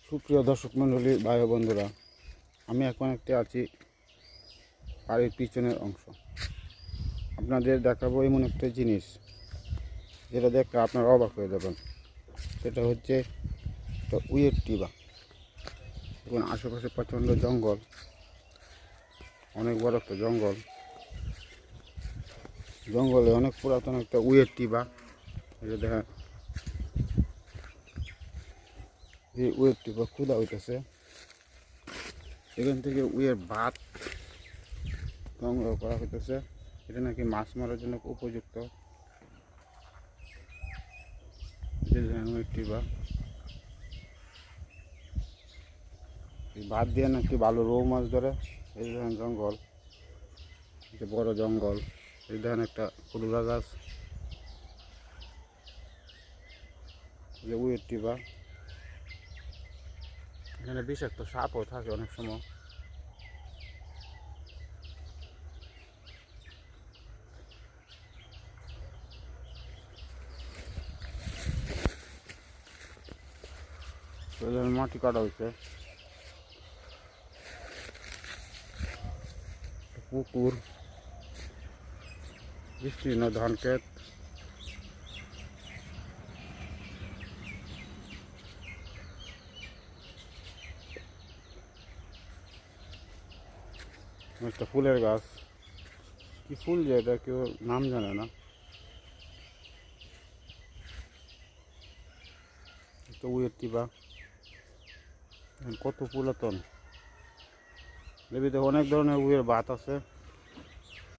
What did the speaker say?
সুপ্রিয় দর্শক মণ্ডলী, ভাই ও বন্ধুরা, আমি এখন আছি বাড়ির পিছনের অংশ। আপনাদের দেখাবো এমন একটা জিনিস যেটা দেখলে আপনারা অবাক হয়ে যাবেন। সেটা হচ্ছে একটা উইয়ের টিবা। এবং আশেপাশে প্রচণ্ড জঙ্গল, অনেক বড় একটা জঙ্গলে অনেক পুরাতন একটা উইয়ের টিবা। এটা দেখেন, এই উইয়ের টিবা ক্ষুধা হইতেছে। এখান থেকে উইয়ের ভাত সংগ্রহ করা হইতেছে। এটা নাকি মাছ মারার জন্য উপযুক্ত। টিবা এই ভাত দিয়ে নাকি ভালো রৌ মাছ ধরে। এই দেখেন জঙ্গল, যে বড় জঙ্গল। এই দেখেন একটা কুলুরা গাছ, যে উইয়ের টিবা। এখানে বিষাক্ত সাপও থাকে অনেক সময়। মাটি কাটা হয়েছে, পুকুর, বিস্তীর্ণ ধান ক্ষেত। একটা ফুলের গাছ, কি ফুল যে এটা কেউ নাম জানে না। একটা উইয়ের টিবা, কত পুরাতন। এর ভিতরে অনেক ধরনের উইয়ের ভাত আছে।